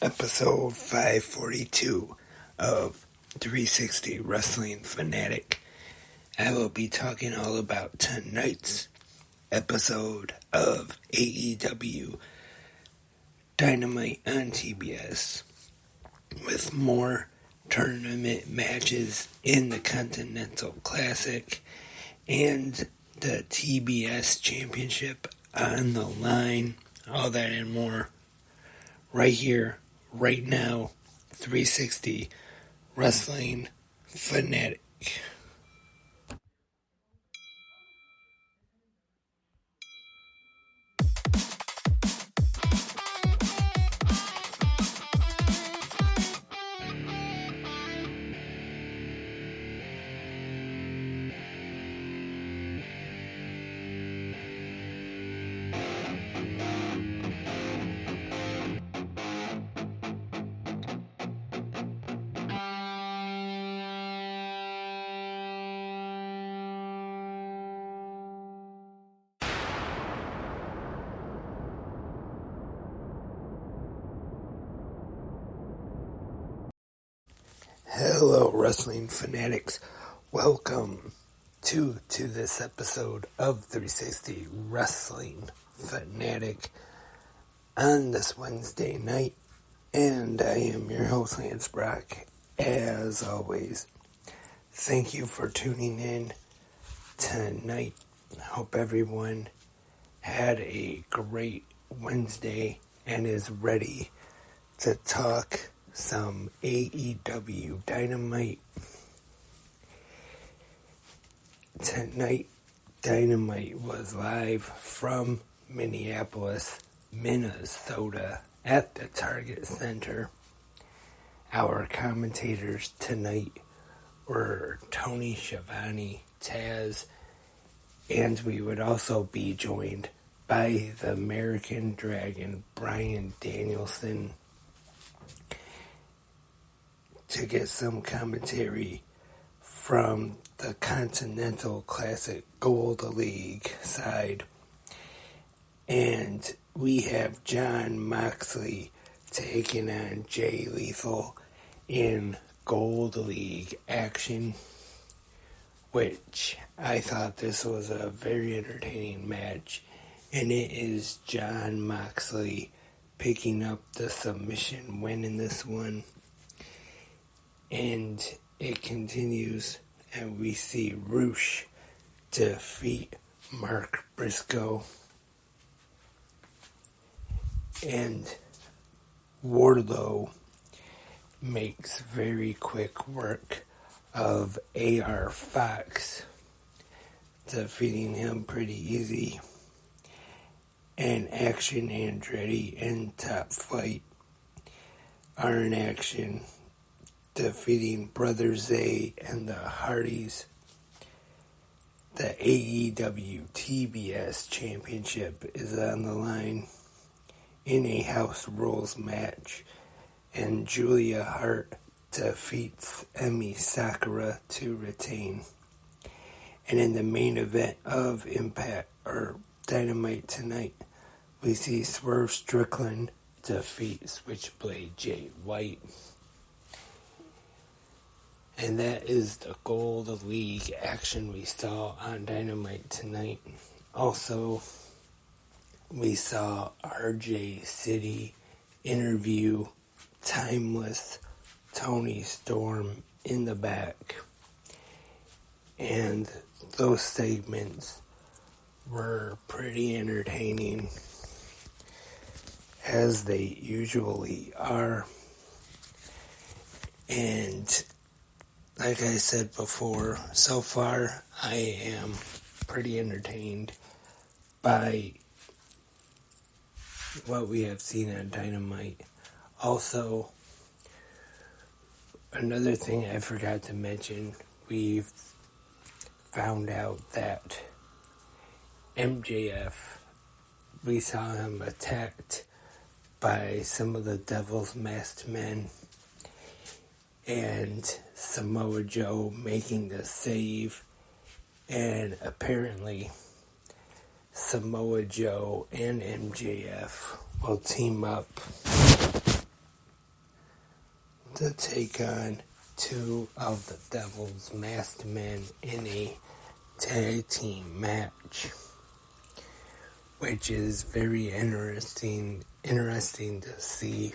episode 542 of 360 Wrestling Fanatic. I will be talking all about tonight's episode of AEW Dynamite on TBS, with more tournament matches in the Continental Classic and the TBS Championship on the line. All that and more right here, right now. 360 Wrestling Fanatic. Hello, Wrestling Fanatics. Welcome to this episode of 360 Wrestling Fanatic on this Wednesday night. And I am your host, Lance Brock. As always, thank you for tuning in tonight. Hope everyone had a great Wednesday and is ready to talk some AEW Dynamite. Tonight, Dynamite was live from Minneapolis, Minnesota at the Target Center. Our commentators tonight were Tony Schiavone, Taz, and we would also be joined by the American Dragon, Bryan Danielson, to get some commentary from the Continental Classic Gold League side. And we have Jon Moxley taking on Jay Lethal in Gold League action, which I thought this was a very entertaining match. And it is Jon Moxley picking up the submission win in this one. And it continues, and we see Roosh defeat Mark Briscoe. And Wardlow makes very quick work of AR Fox, defeating him pretty easy. And Action Andretti and Top Flight are in action, defeating Brother Zay and the Hardys. The AEW TBS Championship is on the line in a House Rules match, and Julia Hart defeats Emi Sakura to retain. And in the main event of Impact or Dynamite tonight, we see Swerve Strickland defeat Switchblade Jay White. And that is the Gold League action we saw on Dynamite tonight. Also, we saw RJ City interview Timeless Tony Storm in the back. And those segments were pretty entertaining, as they usually are. And like I said before, so far I am pretty entertained by what we have seen on Dynamite. Also, another thing I forgot to mention, we've found out that MJF, we saw him attacked by some of the Devil's Masked Men, and Samoa Joe making the save, and apparently Samoa Joe and MJF will team up to take on two of the Devil's masked men in a tag team match, which is very interesting to see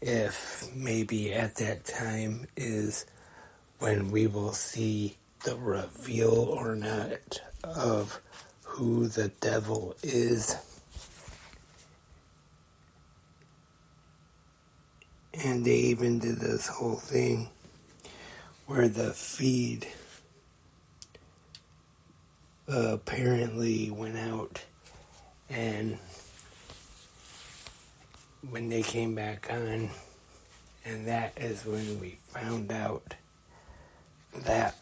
if maybe at that time is when we will see the reveal or not of who the Devil is. And they even did this whole thing where the feed apparently went out, and when they came back on, and that is when we found out that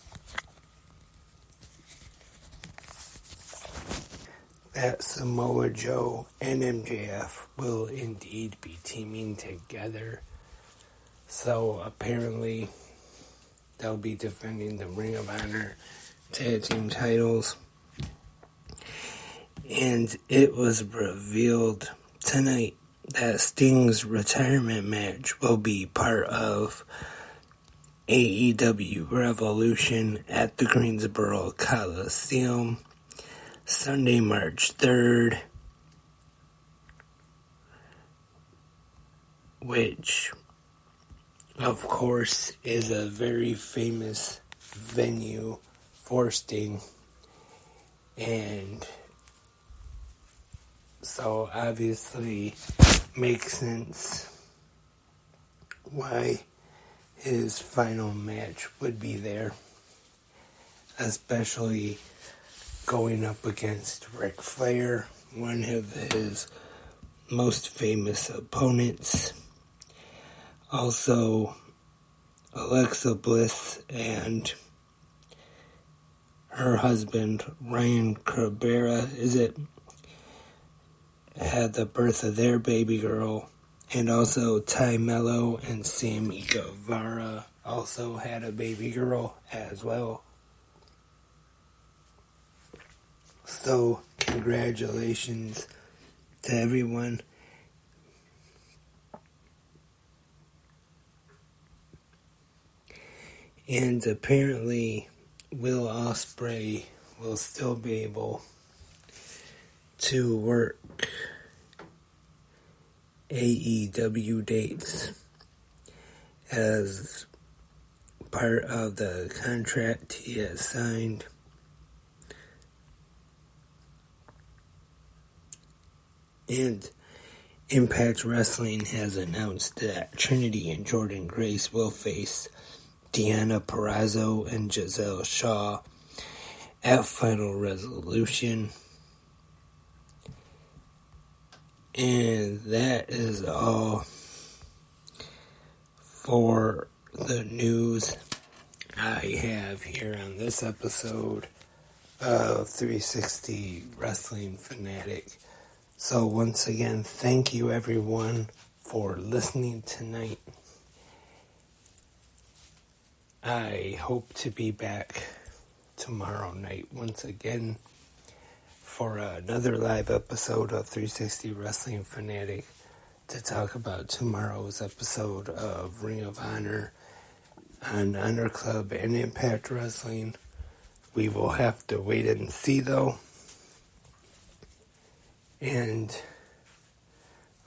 Samoa Joe and MJF will indeed be teaming together. So apparently they'll be defending the Ring of Honor tag team titles. And it was revealed tonight that Sting's retirement match will be part of AEW Revolution at the Greensboro Coliseum, Sunday, March 3rd, which, of course, is a very famous venue for Sting. And so obviously makes sense why his final match would be there, especially going up against Ric Flair, one of his most famous opponents. Also, Alexa Bliss and her husband, Ryan Cabrera, had the birth of their baby girl. And also Ty Mello and Sammy Guevara also had a baby girl as well. So, congratulations to everyone. And apparently, Will Ospreay will still be able to work AEW dates as part of the contract he has signed. And Impact Wrestling has announced that Trinity and Jordan Grace will face Deonna Purrazzo and Giselle Shaw at Final Resolution. And that is all for the news I have here on this episode of 360 Wrestling Fanatic. So once again, thank you everyone for listening tonight. I hope to be back tomorrow night once again for another live episode of 360 Wrestling Fanatic to talk about tomorrow's episode of Ring of Honor on Honor Club and Impact Wrestling. We will have to wait and see though. And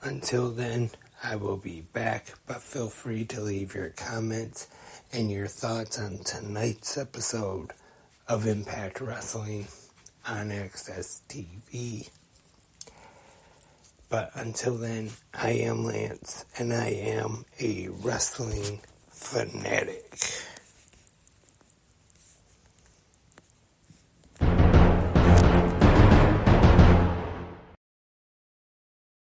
until then, I will be back, but feel free to leave your comments and your thoughts on tonight's episode of Impact Wrestling on Access TV. But until then, I am Lance, and I am a wrestling fanatic.